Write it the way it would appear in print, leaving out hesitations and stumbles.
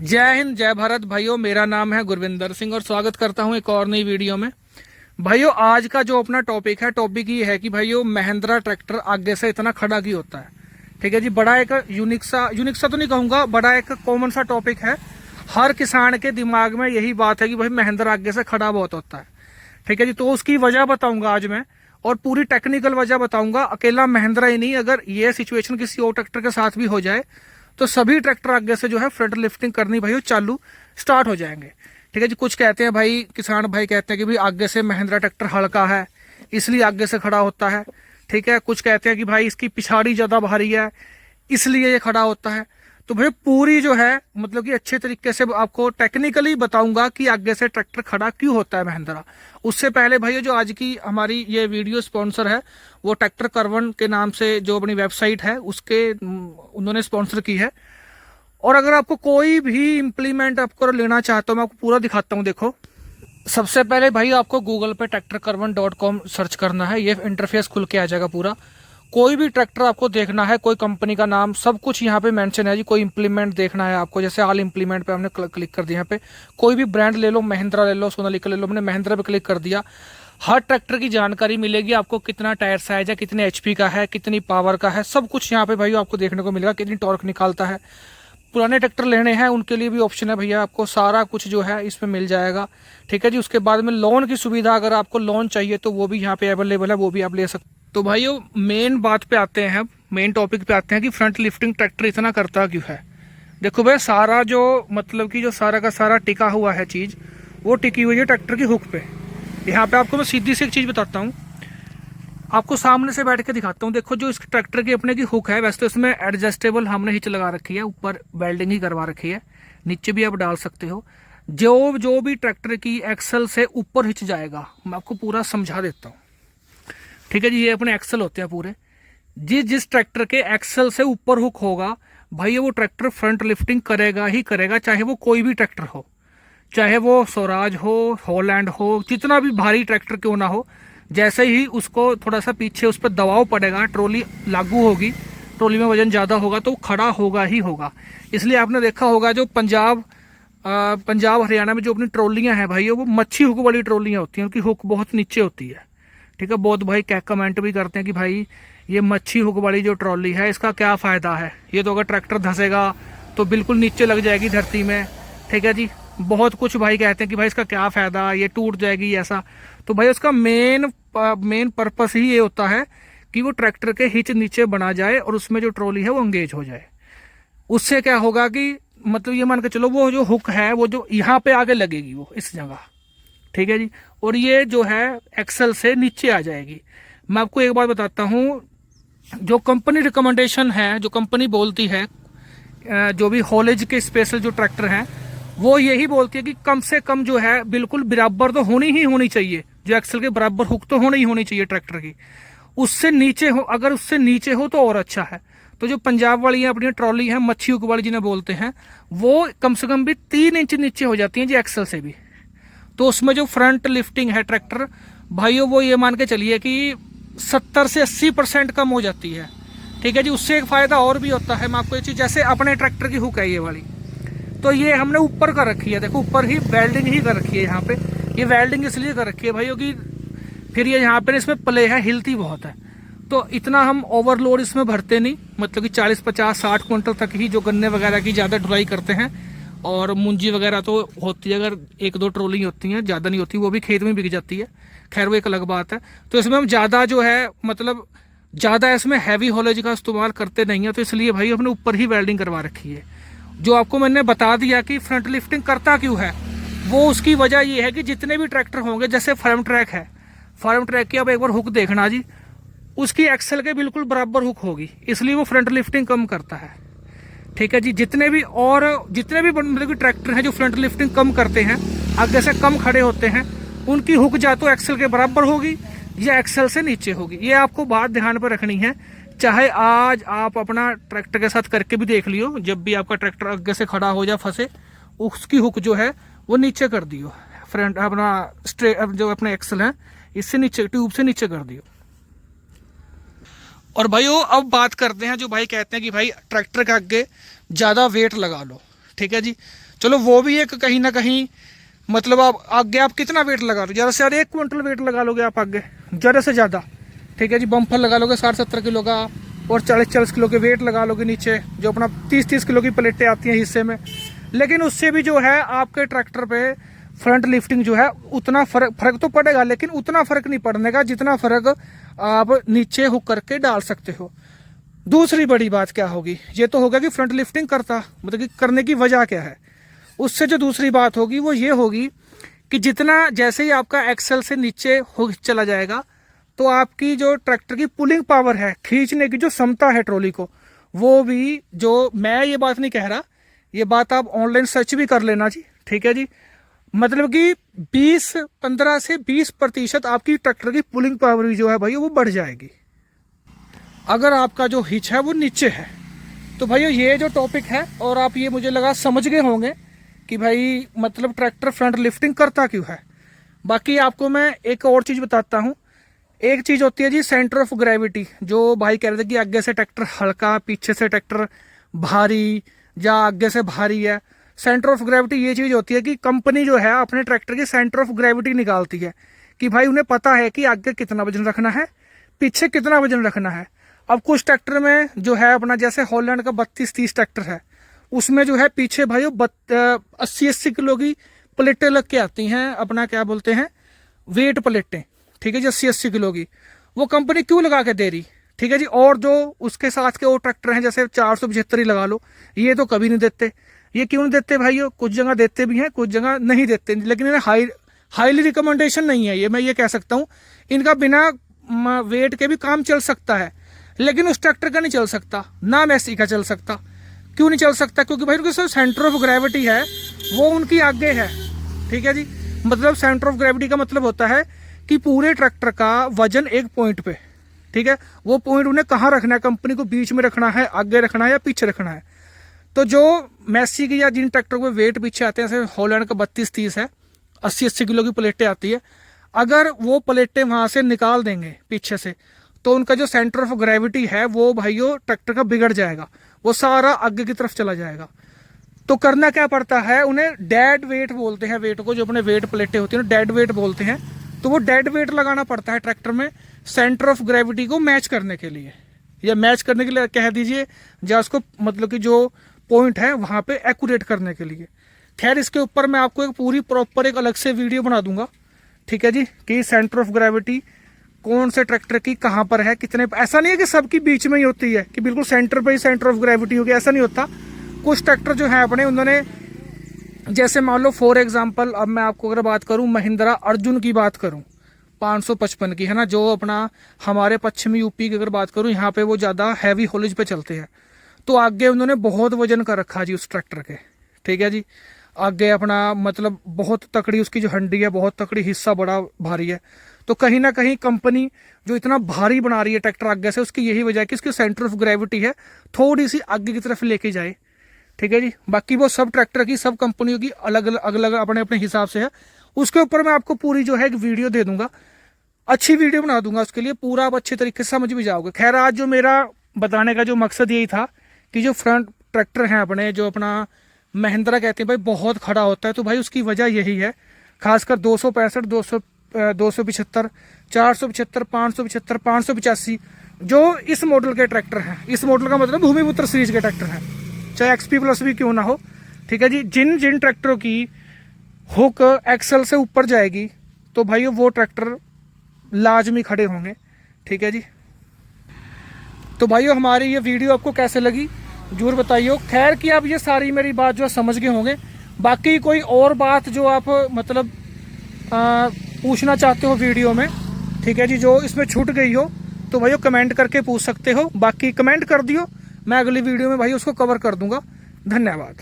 जय हिंद जय भारत भाइयों। मेरा नाम है गुरविंदर सिंह और स्वागत करता हूं एक और नई वीडियो में। भाइयों आज का जो अपना टॉपिक ये है कि भाइयों महिंद्रा ट्रैक्टर आगे से इतना खड़ा क्यों होता है। ठीक है जी, बड़ा एक यूनिक सा तो नहीं कहूंगा, बड़ा एक कॉमन सा टॉपिक है। हर किसान के दिमाग में यही बात है कि भाई महिंद्रा आगे से खड़ा बहुत होता है। ठीक है जी, तो उसकी वजह बताऊंगा आज मैं और पूरी टेक्निकल वजह बताऊंगा। अकेला महिंद्रा ही नहीं, अगर ये सिचुएशन किसी और ट्रैक्टर के साथ भी हो जाए तो सभी ट्रैक्टर आगे से जो है फ्रंट लिफ्टिंग करनी भाई चालू स्टार्ट हो जाएंगे। ठीक है जी, कुछ कहते हैं भाई, किसान भाई कहते हैं कि भाई आगे से महिंद्रा ट्रैक्टर हल्का है इसलिए आगे से खड़ा होता है। ठीक है, कुछ कहते हैं कि भाई इसकी पिछाड़ी ज्यादा भारी है इसलिए ये खड़ा होता है। तो भाई पूरी जो है मतलब कि अच्छे तरीके से आपको टेक्निकली बताऊंगा कि आगे से ट्रैक्टर खड़ा क्यों होता है महिंद्रा। उससे पहले भाई जो आज की हमारी ये वीडियो स्पॉन्सर है वो ट्रैक्टर करवन के नाम से जो अपनी वेबसाइट है उसके उन्होंने स्पॉन्सर की है। और अगर आपको कोई भी इम्प्लीमेंट आपको लेना चाहता हूँ मैं आपको पूरा दिखाता हूँ। देखो सबसे पहले भाई आपको गूगल पे tractorkarvan.com सर्च करना है, ये इंटरफेस खुल के आ जाएगा पूरा। कोई भी ट्रैक्टर आपको देखना है, कोई कंपनी का नाम सब कुछ यहाँ पे मेंशन है जी। कोई इंप्लीमेंट देखना है आपको, जैसे ऑल इंप्लीमेंट पे हमने क्लिक कर दिया। यहाँ पे कोई भी ब्रांड ले लो, महिंद्रा ले लो, सोनालिका ले लो, हमने महिंद्रा पे क्लिक कर दिया। हर ट्रैक्टर की जानकारी मिलेगी आपको, कितना टायर साइज है, कितने एचपी का है, कितनी पावर का है, सब कुछ यहाँ पे भाई आपको देखने को मिलेगा। कितनी टॉर्क निकालता है। पुराने ट्रैक्टर लेने हैं उनके लिए भी ऑप्शन है भैया, आपको सारा कुछ जो है इसमें मिल जाएगा। ठीक है जी, उसके बाद में लोन की सुविधा, अगर आपको लोन चाहिए तो वो भी यहाँ पे अवेलेबल है, वो भी आप ले सकते। तो भाइयों मेन बात पे आते हैं, मेन टॉपिक पे आते हैं कि फ्रंट लिफ्टिंग ट्रैक्टर इतना करता क्यों है। देखो भाई सारा जो मतलब कि जो सारा का सारा टिका हुआ है चीज़ वो टिकी हुई है ट्रैक्टर की हुक पे। यहाँ पे आपको मैं सीधी सी एक चीज़ बताता हूँ, आपको सामने से बैठ के दिखाता हूँ। देखो जो इस ट्रैक्टर की अपने की हुक है, वैसे तो इसमें एडजस्टेबल हमने हिच लगा रखी है, ऊपर वेल्डिंग ही करवा रखी है, नीचे भी आप डाल सकते हो। जो भी ट्रैक्टर की एक्सल से ऊपर हिच जाएगा मैं आपको पूरा समझा देता हूँ। ठीक है जी, ये अपने एक्सल होते हैं पूरे। जिस ट्रैक्टर के एक्सल से ऊपर हुक होगा भाई वो ट्रैक्टर फ्रंट लिफ्टिंग करेगा ही करेगा, चाहे वो कोई भी ट्रैक्टर हो, चाहे वो स्वराज हो, हॉलैंड हो, जितना भी भारी ट्रैक्टर क्यों ना हो। जैसे ही उसको थोड़ा सा पीछे उस पर दबाव पड़ेगा, ट्रॉली लागू होगी, ट्रॉली में वजन ज़्यादा होगा तो खड़ा होगा ही होगा। इसलिए आपने देखा होगा जो पंजाब हरियाणा में जो अपनी ट्रॉलियाँ हैं भाई वो मच्छी हुक वाली ट्रॉलियाँ होती हैं, उनकी हुक बहुत नीचे होती है। ठीक है, बहुत भाई क्या कमेंट भी करते हैं कि भाई ये मच्छी हुक वाली जो ट्रॉली है इसका क्या फ़ायदा है, ये तो अगर ट्रैक्टर धंसेगा तो बिल्कुल नीचे लग जाएगी धरती में। ठीक है जी, बहुत कुछ भाई कहते हैं कि भाई इसका क्या फ़ायदा, ये टूट जाएगी ऐसा। तो भाई उसका मेन पर्पस ही ये होता है कि वो ट्रैक्टर के हिच नीचे बना जाए और उसमें जो ट्रॉली है वो एंगेज हो जाए। उससे क्या होगा कि मतलब ये मान के चलो वो जो हुक है वो जो यहाँ पे आगे लगेगी वो इस जगह। ठीक है जी, और ये जो है एक्सल से नीचे आ जाएगी। मैं आपको एक बात बताता हूँ, जो कंपनी रिकमेंडेशन है, जो कंपनी बोलती है, जो भी हॉलेज के स्पेशल जो ट्रैक्टर हैं वो यही बोलती है कि कम से कम जो है बिल्कुल बराबर तो होनी चाहिए, जो एक्सल के बराबर हुक तो होनी चाहिए ट्रैक्टर की। उससे नीचे हो, अगर उससे नीचे हो तो और अच्छा है। तो जो पंजाब वाली अपनी ट्रॉली है मच्छी हुक वाली जिन्हें बोलते हैं, वो कम से कम भी 3 इंच नीचे हो जाती है जी एक्सल से भी। तो उसमें जो फ्रंट लिफ्टिंग है ट्रैक्टर भाइयों वो ये मान के चलिए कि 70 से 80% कम हो जाती है। ठीक है जी, उससे एक फ़ायदा और भी होता है। मैं आपको ये चीज़, जैसे अपने ट्रैक्टर की हुक है ये वाली, तो ये हमने ऊपर कर रखी है, देखो ऊपर ही वेल्डिंग ही कर रखी है। यहाँ पे ये वेल्डिंग इसलिए कर रखी है भाइयों कि फिर ये यहाँ पे इसमें प्ले है, हिलती बहुत है, तो इतना हम ओवरलोड इसमें भरते नहीं। मतलब कि 40 50 60 क्विंटल तक ही जो गन्ने वगैरह की ज़्यादा ढुलाई करते हैं, और मुंजी वगैरह तो होती है, अगर 1-2 ट्रोलिंग होती हैं, ज़्यादा नहीं होती, वो भी खेत में बिक जाती है, खैर वो एक अलग बात है। तो इसमें हम ज़्यादा जो है मतलब ज़्यादा इसमें हैवी हॉलेज का इस्तेमाल करते नहीं है, तो इसलिए भाई हमने ऊपर ही वेल्डिंग करवा रखी है। जो आपको मैंने बता दिया कि फ्रंट लिफ्टिंग करता क्यों है, वो उसकी वजह ये है कि जितने भी ट्रैक्टर होंगे, जैसे फार्म ट्रैक है, फार्म ट्रैक की अब एक बार हुक देखना जी, उसकी एक्सल के बिल्कुल बराबर हुक होगी, इसलिए वो फ्रंट लिफ्टिंग कम करता है। ठीक है जी, जितने भी मतलब कि ट्रैक्टर हैं जो फ्रंट लिफ्टिंग कम करते हैं, आगे से कम खड़े होते हैं, उनकी हुक या तो एक्सल के बराबर होगी या एक्सल से नीचे होगी। ये आपको बात ध्यान पर रखनी है। चाहे आज आप अपना ट्रैक्टर के साथ करके भी देख लियो, जब भी आपका ट्रैक्टर आगे से खड़ा हो जाए फंसे, उसकी हुक जो है वो नीचे कर दियो, फ्रंट अपना स्ट्रेट जो अपने एक्सल है इससे नीचे, ट्यूब से नीचे कर दियो। और भाइयों अब बात करते हैं जो भाई कहते हैं कि भाई ट्रैक्टर के आगे ज़्यादा वेट लगा लो। ठीक है जी। चलो वो भी एक कहीं ना कहीं मतलब आप आगे आप कितना वेट लगा लो, ज़्यादा से ज़्यादा 1 क्विंटल वेट लगा लोगे आप आगे, ज़्यादा से ज़्यादा, ठीक है जी। बम्पर लगा लोगे 60-70 किलो का, और 40-40 किलो के वेट लगा लोगे नीचे, जो अपना 30-30 किलो की प्लेटें आती हैं हिस्से में। लेकिन उससे भी जो है आपके ट्रैक्टर पे फ्रंट लिफ्टिंग जो है उतना फर्क तो पड़ेगा, लेकिन उतना फर्क नहीं पड़ने का जितना फर्क आप नीचे हुक करके डाल सकते हो। दूसरी बड़ी बात क्या होगी, ये तो होगा कि फ्रंट लिफ्टिंग करता मतलब कि करने की वजह क्या है। उससे जो दूसरी बात होगी वो ये होगी कि जितना जैसे ही आपका एक्सेल से नीचे हुक चला जाएगा, तो आपकी जो ट्रैक्टर की पुलिंग पावर है, खींचने की जो क्षमता है ट्रॉली को, वो भी, जो मैं ये बात नहीं कह रहा, ये बात आप ऑनलाइन सर्च भी कर लेना जी, ठीक है जी। मतलब कि 15 से 20% आपकी ट्रैक्टर की पुलिंग पावर भी जो है भाई वो बढ़ जाएगी अगर आपका जो हिच है वो नीचे है। तो भाई ये जो टॉपिक है, और आप ये मुझे लगा समझ गए होंगे कि भाई मतलब ट्रैक्टर फ्रंट लिफ्टिंग करता क्यों है। बाकी आपको मैं एक और चीज़ बताता हूँ। एक चीज़ होती है जी सेंटर ऑफ ग्रेविटी, जो भाई कह रहे थे कि आगे से ट्रैक्टर हल्का, पीछे से ट्रैक्टर भारी, या आगे से भारी है। सेंटर ऑफ ग्रेविटी ये चीज़ होती है कि कंपनी जो है अपने ट्रैक्टर की सेंटर ऑफ ग्रेविटी निकालती है कि भाई उन्हें पता है कि आगे कितना वजन रखना है, पीछे कितना वजन रखना है। अब कुछ ट्रैक्टर में जो है अपना, जैसे हॉलैंड का 32-30 ट्रैक्टर है, उसमें जो है पीछे भाई 80-80 किलो की प्लेटें लग के आती हैं, अपना क्या बोलते हैं वेट प्लेटें, ठीक है जी, 80-80 किलो की। वो कंपनी क्यों लगा के दे रही, ठीक है जी। और जो उसके साथ के और ट्रैक्टर हैं जैसे 475 ही लगा लो, ये तो कभी नहीं देते। ये क्यों नहीं देते भाई, कुछ जगह देते भी हैं, कुछ जगह नहीं देते, लेकिन इन्हें हाईली रिकमेंडेशन नहीं है ये, मैं ये कह सकता हूँ। इनका बिना वेट के भी काम चल सकता है, लेकिन उस ट्रैक्टर का नहीं चल सकता, ना मैसी का चल सकता। क्यों नहीं चल सकता, क्योंकि भाई उनकी सेंटर ऑफ ग्रेविटी है वो उनकी आगे है, ठीक है जी। मतलब सेंटर ऑफ ग्रेविटी का मतलब होता है कि पूरे ट्रैक्टर का वजन एक पॉइंट पे, ठीक है। वो पॉइंट उन्हें कहाँ रखना है, कंपनी को बीच में रखना है, आगे रखना है या पीछे रखना है। तो जो मैसी की या जिन ट्रैक्टर को वेट पीछे आते हैं, जैसे हॉलैंड का 32-30 है, 80-80 किलो की प्लेटें आती है, अगर वो प्लेटें वहां से निकाल देंगे पीछे से, तो उनका जो सेंटर ऑफ ग्रेविटी है वो भाइयों ट्रैक्टर का बिगड़ जाएगा, वो सारा आगे की तरफ चला जाएगा। तो करना क्या पड़ता है, उन्हें डेड वेट बोलते हैं, वेट को, जो अपने वेट प्लेटें होती हैं डेड वेट बोलते हैं। तो वो डेड वेट लगाना पड़ता है ट्रैक्टर में सेंटर ऑफ ग्रेविटी को मैच करने के लिए, या मैच करने के लिए कह दीजिए, या उसको मतलब कि जो पॉइंट है वहां पे एक्यूरेट करने के लिए। खैर इसके ऊपर मैं आपको एक पूरी प्रॉपर एक अलग से वीडियो बना दूंगा, ठीक है जी, कि सेंटर ऑफ ग्रेविटी कौन से ट्रैक्टर की कहाँ पर है, कितने। ऐसा नहीं है कि सबकी बीच में ही होती है कि बिल्कुल सेंटर पे ही सेंटर ऑफ ग्रेविटी होगी, ऐसा नहीं होता। कुछ ट्रैक्टर जो है अपने, उन्होंने जैसे मान लो फॉर एग्जांपल, अब मैं आपको अगर बात करूं महिंद्रा अर्जुन की बात करूं 555 की, है ना, जो अपना हमारे पश्चिमी यूपी की अगर बात करूं, यहाँ पे वो ज़्यादा हैवी हॉलेज पे चलते हैं। तो आगे उन्होंने बहुत वजन कर रखा जी उस ट्रैक्टर के, ठीक है जी। आगे अपना मतलब बहुत तकड़ी उसकी जो हंडी है, बहुत तकड़ी, हिस्सा बड़ा भारी है। तो कहीं ना कहीं कंपनी जो इतना भारी बना रही है ट्रैक्टर आगे से, उसकी यही वजह है कि इसकी सेंटर ऑफ ग्रेविटी है थोड़ी सी आगे की तरफ लेके जाए, ठीक है जी। बाकी वो सब ट्रैक्टर की, सब कंपनियों की अलग अलग अपने अपने हिसाब से है। उसके ऊपर मैं आपको पूरी जो है एक वीडियो दे दूंगा, अच्छी वीडियो बना दूंगा उसके लिए, पूरा आप अच्छे तरीके से समझ भी जाओगे। खैर आज जो मेरा बताने का जो मकसद यही था कि जो फ्रंट ट्रैक्टर हैं अपने, जो अपना महिंद्रा कहते हैं भाई बहुत खड़ा होता है, तो भाई उसकी वजह यही है, खासकर 265, 275, 475, 575, 585 जो इस मॉडल के ट्रैक्टर हैं। इस मॉडल का मतलब भूमिपुत्र सीरीज के ट्रैक्टर हैं, चाहे एक्सपी प्लस भी क्यों ना हो, ठीक है जी। जिन जिन ट्रैक्टरों की हुक एक्सल से ऊपर जाएगी, तो भाई वो ट्रैक्टर लाजमी खड़े होंगे, ठीक है जी। तो भाइयों हमारी ये वीडियो आपको कैसे लगी जरूर बताइए। खैर कि आप ये सारी मेरी बात जो है समझ गए होंगे। बाकी कोई और बात जो आप मतलब पूछना चाहते हो वीडियो में, ठीक है जी, जो इसमें छूट गई हो, तो भाइयों कमेंट करके पूछ सकते हो। बाकी कमेंट कर दियो, मैं अगली वीडियो में भाई उसको कवर कर दूंगा। धन्यवाद।